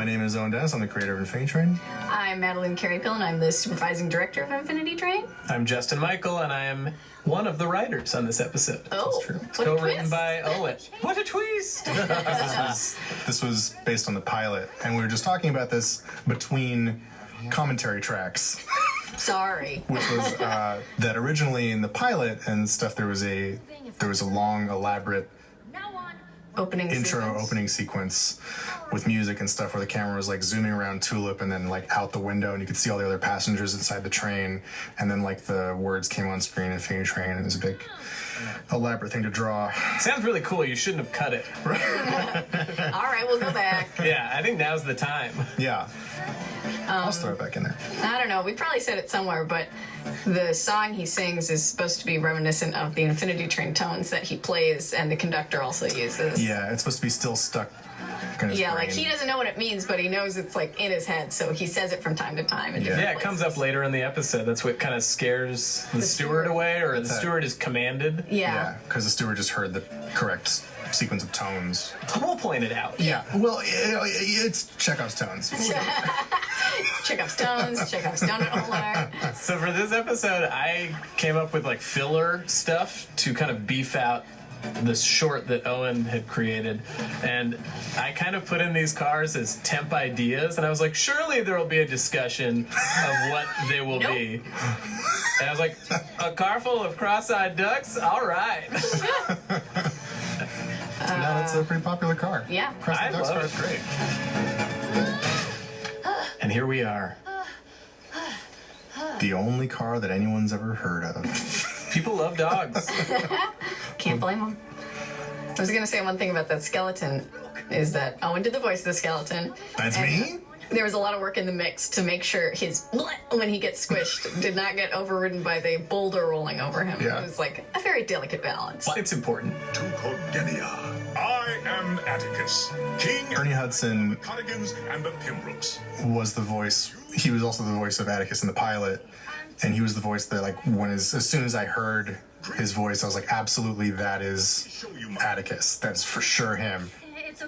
My name is Owen Dennis. I'm the creator of Infinity Train. I'm Madeline Carey-Pill, and I'm the supervising director of Infinity Train. I'm Justin Michael, and I am one of the writers on this episode. Oh, It's what a co-written twist. by Owen. What a twist! This was based on the pilot, and we were just talking about this between commentary tracks, Sorry. which was that originally in the pilot and stuff there was a long, elaborate Opening sequence with music and stuff where the camera was like zooming around Tulip and then like out the window and you could see all the other passengers inside the train, and then like the words came on screen, Infinity Train, and it was a big elaborate thing to draw. Sounds really cool. You shouldn't have cut it. All right, we'll go back. Yeah, I think now's the time. Yeah. I'll just throw it back in there. I don't know. We probably said it somewhere, but the song he sings is supposed to be reminiscent of the Infinity Train tones that he plays and the conductor also uses. Yeah, it's supposed to be still stuck in his Yeah, brain. like he doesn't know what it means, but he knows it's like in his head, so he says it from time to time. In different Yeah, it comes up places. later in the episode. That's what kind of scares the steward away, or the That's it. steward is commanded. Yeah, because the steward just heard the correct sequence of tones. We'll point it out. Yeah, well, it's Chekhov's tones. Chekhov's tones, Chekhov's donut holder. So for this episode, I came up with like filler stuff to kind of beef out the short that Owen had created, and I kind of put in these cars as temp ideas, and I was like, surely there will be a discussion of what they will be. And I was like, a car full of cross-eyed ducks? All right. No, that's a pretty popular car. Yeah. Crossing I Ducks love car it. is great. And here we are. The only car that anyone's ever heard of. People love dogs. Can't blame him. I was gonna say one thing about that skeleton is that Owen did the voice of the skeleton. That's and me? There was a lot of work in the mix to make sure his when he gets squished did not get overridden by the boulder rolling over him. Yeah. It was like a very delicate balance. It's important. To Cordelia. I am Atticus, King Ernie Hudson of the Cardigans and the Pembrokes. was the voice. He was also the voice of Atticus in the pilot, and he was the voice that, like, as soon as I heard his voice, I was like, absolutely, that is Atticus. That's for sure him.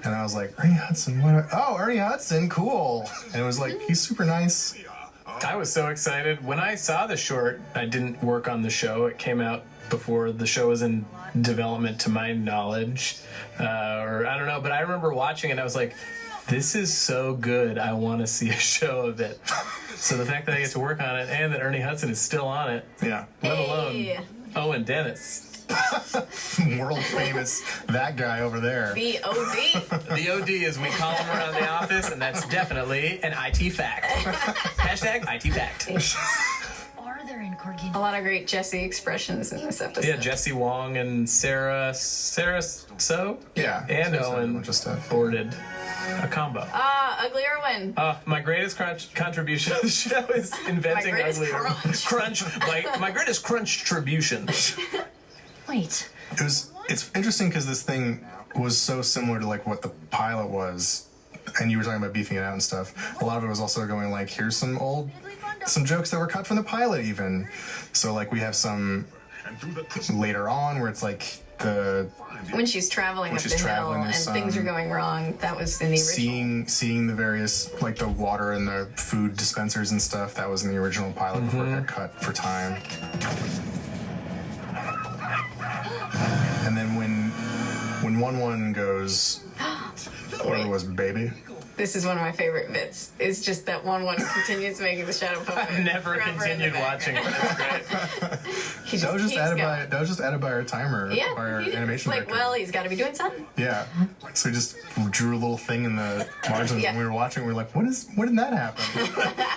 And I was like, Ernie Hudson, Ernie Hudson, cool. And it was like, he's super nice. I was so excited. When I saw the short, I didn't work on the show. It came out before the show was in development, to my knowledge. Or I don't know, but I remember watching it and I was like, this is so good. I want to see a show of it. So the fact that I get to work on it and that Ernie Hudson is still on it, Yeah. let Hey. alone Owen Dennis. World famous, that guy over there. The OD. The OD, as we call him around the office, and that's definitely an IT fact. Hashtag IT fact. Are there in Corgi? A lot of great Jesse expressions in this episode. Yeah, Jesse Wong and Sarah So? Yeah. And So a Owen bunch of stuff. boarded a combo. Ugly Erwin. My greatest contribution to the show is inventing My greatest ugly crunch. My greatest crunch-tribution. Wait. It's interesting because this thing was so similar to like what the pilot was, and you were talking about beefing it out and stuff. A lot of it was also going like, here's some jokes that were cut from the pilot even. So like we have some later on where it's like When she's traveling When up she's the hill traveling, and there's things are some- going wrong. That was in the original. seeing the various like the water and the food dispensers and stuff that was in the original pilot before it got cut for time. And then when 1-1 goes, whatever it was, baby. This is one of my favorite bits. It's just that 1-1 continues making the shadow puppet. I've never forever in the continued watching it. background. That's great. He That was just keeps added going. by our timer, Yeah, by our he- animation it's like, director. well, he's got to be doing something. Yeah. So we just drew a little thing in the margins Yeah. when we were watching. We were like, when did that happen?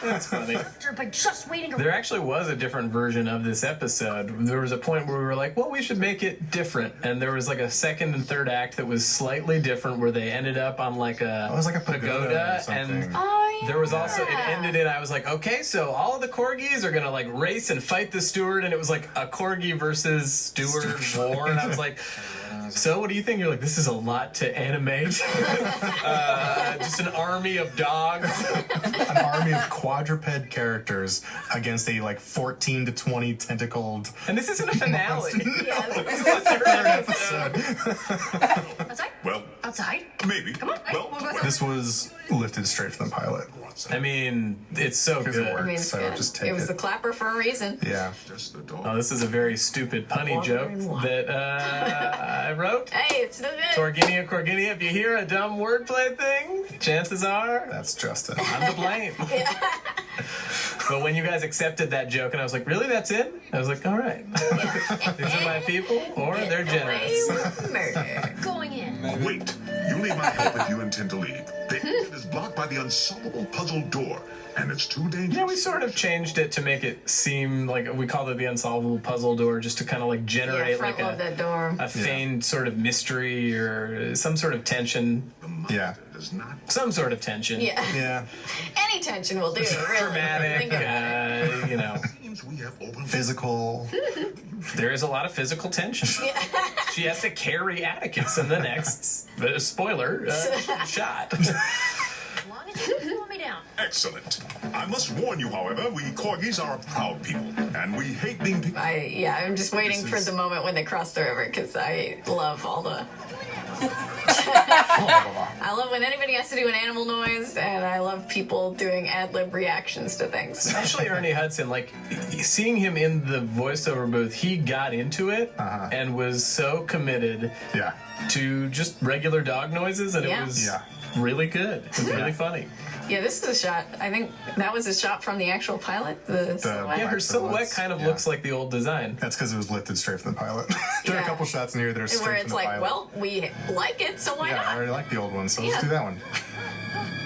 That's funny. By just waiting There actually was a different version of this episode. There was a point where we were like, well, we should make it different. And there was like a second and third act that was slightly different where they ended up on like a, It was like a pagoda or something. and Oh, yeah. there was also, it ended in, I was like, okay, so all of the corgis are gonna like race and fight the steward, and it was like a corgi versus steward war, and I was like, so what do you think? You're like, this is a lot to animate. Just an army of dogs. An army of quadruped characters against a like 14 to 20 tentacled And this isn't a finale. Yeah, This is the third episode. Outside? Well, outside? Maybe. Come on. Well, We'll go outside. This was lifted straight from the pilot. I mean, it's so Because it good. I mean, worked, it's so good. just take It was it. the clapper for a reason. Yeah. just the dog. Oh, this is a very stupid punny Water joke and water. that I wrote. Hey, it's still good. Corginia, if you hear a dumb wordplay thing, chances are That's Justin. I'm to blame. But when you guys accepted that joke, and I was like, really, that's it? I was like, all right. These are my people, or they're generous. Murder. Going in. Wait. You need my help if you intend to leave. The exit is blocked by the unsolvable puzzle door, and it's too dangerous. Yeah, we sort of changed it to make it seem like we called it the unsolvable puzzle door, just to kind of like Yeah, generate front like load that door. a feigned sort of mystery or some sort of tension. Yeah. Does not. Some sort of tension. Yeah. Yeah. Any tension will do. Really. Dramatic, Think about it. you know. Seems we have overlooked. Physical. There is a lot of physical tension. She has to carry Atticus in the next, spoiler, shot. As long as you slow me down. Excellent. I must warn you, however, we corgis are a proud people, and we hate being picked. I'm just waiting This for is- the moment when they cross the river because I love all the. I love when anybody has to do an animal noise, and I love people doing ad lib reactions to things. Especially Ernie Hudson, like seeing him in the voiceover booth, he got into it and was so committed Yeah. to just regular dog noises, and Yeah. it was Yeah. really good. It was really funny. Yeah, this is a shot. I think that was a shot from the actual pilot. The silhouette. Yeah, her Black silhouette silhouettes, kind of yeah. looks like the old design. That's because it was lifted straight from the pilot. There are a Yeah. couple shots in here that are straight Where from it's the like, pilot. well, we like it, so why Yeah, I not? already like the old one, so Yeah. let's do that one.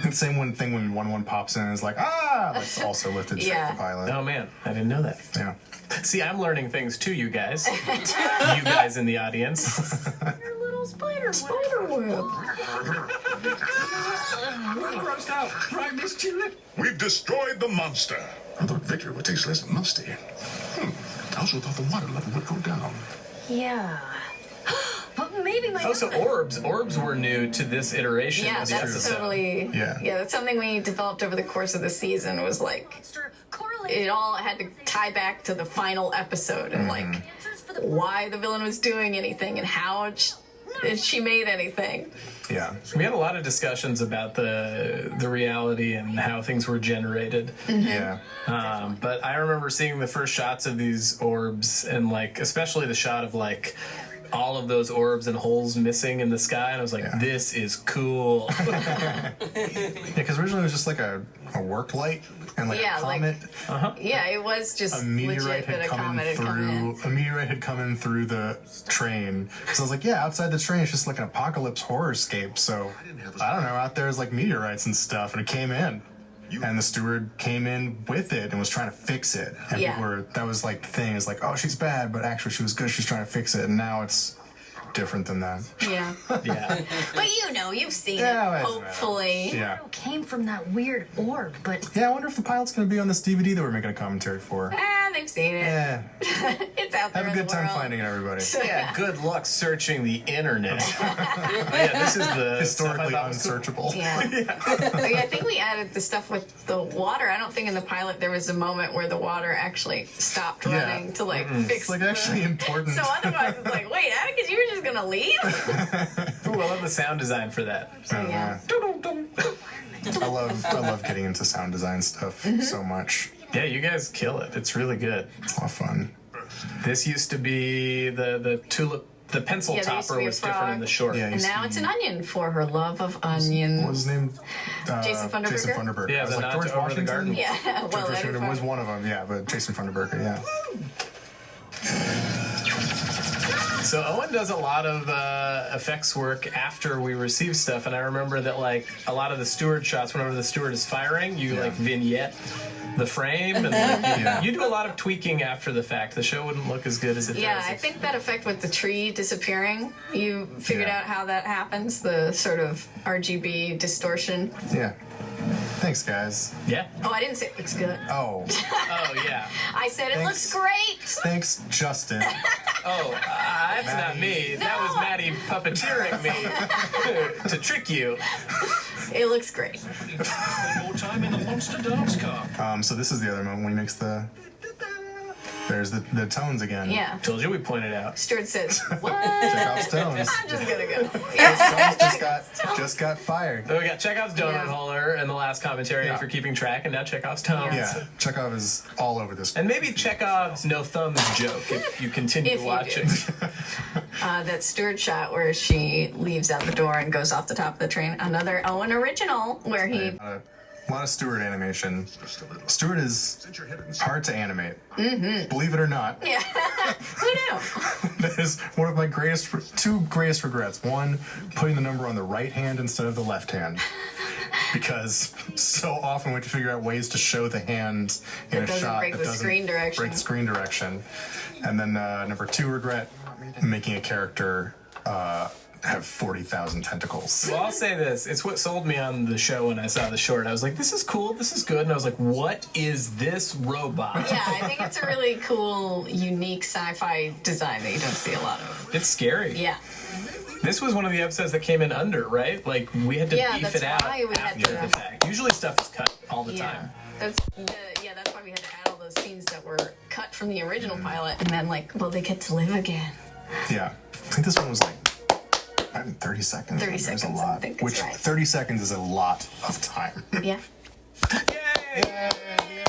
The same one thing when 1-1 pops in and is like, ah! That's also lifted straight Yeah. from the pilot. Oh man, I didn't know that. Yeah. See, I'm learning things too, you guys. You guys in the audience. Your little spider Spiderweb. Grossed out, right, Miss Chili? We've destroyed the monster. I thought Victor would taste less musty. I also thought the water level would go down. Yeah. But maybe my. Oh, so orbs were new to this iteration Yeah, of the that's episode. totally. Yeah. That's something we developed over the course of the season. Was like Monster correlated. it all had to tie back to the final episode and like Answers for the why the villain was doing anything and how she made anything. Yeah. We had a lot of discussions about the reality and how things were generated. Yeah. But I remember seeing the first shots of these orbs and like especially the shot of like all of those orbs and holes missing in the sky, and I was like, Yeah. this is cool. Yeah, because originally it was just like a work light and like Yeah, a like- comet. Yeah, it was just A meteorite legit had that a come comet in had come in. through. A meteorite had come in through the train. So I was like, yeah, outside the train, it's just like an apocalypse horror scape. So I don't know. Out there is like meteorites and stuff, and it came in. And the steward came in with it and was trying to fix it. And Yeah. people were, that was like the thing. It's like, oh, she's bad, but actually she was good. She's trying to fix it. And now it's different than that. Yeah, Yeah. but you've seen Yeah, it. it doesn't matter. Hopefully. Yeah. came from that weird orb, but Yeah, I wonder if the pilot's going to be on this DVD that we're making a commentary for. They've seen it. Yeah. It's out there. Have a in good the time world. finding it, everybody. Yeah, good luck searching the internet. Yeah, this is the Historically stuff I thought was cool. unsearchable. Yeah. Like, I think we added the stuff with the water. I don't think in the pilot there was a moment where the water actually stopped Yeah. running to like fix. It's like the- actually important. So otherwise, it's like, wait, Atticus, you were just gonna leave? Ooh, I love the sound design for that. Oh, Yeah. I love getting into sound design stuff so much. Yeah, you guys kill it. It's really good. It's a lot of fun. This used to be the tulip. The pencil Yeah, there used to topper be a was different frog. in the short. Yeah, And now it's an onion for her love of onions. What was his name? Jason Funderburker? Jason Funderburker. Yeah, I was the like nod George to Over the Washington. Garden. Yeah, George well, Washington was one of them. Yeah, but Jason Funderburker. Yeah. So Owen does a lot of effects work after we receive stuff, and I remember that like a lot of the steward shots, whenever the steward is firing, you Yeah. like vignette the frame, and like, Yeah. you do a lot of tweaking after the fact. The show wouldn't look as good as it Yeah, does. I think that effect with the tree disappearing, you figured Yeah. out how that happens, the sort of RGB distortion. Yeah. Thanks, guys. Yeah. Oh, I didn't say it looks good. Oh, Oh yeah. I said it Thanks. looks great. thanks, Justin. Oh, that's not me. That was No. Maddie puppeteering me to trick you. It looks great. More time in the monster dance car. So this is the other moment when he makes the There's the tones again. Yeah. Told you we pointed out. Stuart says, what? Chekhov's tones. I'm just gonna go. Tones just got fired. So we got Chekhov's donut Yeah. holder in the last commentary Yeah. for keeping track, and now Chekhov's tones. Yeah, Chekhov is all over this. And maybe Chekhov's no thumbs joke if you continue If you watching. That Stuart shot where she leaves out the door and goes off the top of the train. Another Owen original where he. A lot of Stuart animation. Stuart is hard to animate. Mm-hmm. Believe it or not. Yeah. Who knew? That is one of my two greatest regrets. One, putting the number on the right hand instead of the left hand. Because so often we have to figure out ways to show the hand in That a doesn't shot break that the doesn't screen direction. break the screen direction. And then number two regret, making a character have 40,000 tentacles. Well, I'll say this. It's what sold me on the show when I saw the short. I was like, this is cool. This is good. And I was like, what is this robot? Yeah, I think it's a really cool, unique sci-fi design that you don't see a lot of. It's scary. Yeah. This was one of the episodes that came in under, right? Like, we had to Yeah, beef that's it out why we had after to- the fact. Usually stuff is cut all the Yeah. time. That's why we had to add all those scenes that were cut from the original pilot, and then they get to live again. Yeah. I think this one was like 30 seconds. 30 There's seconds, a I lot. think that's Which right. 30 seconds is a lot of time. Yeah. Yay!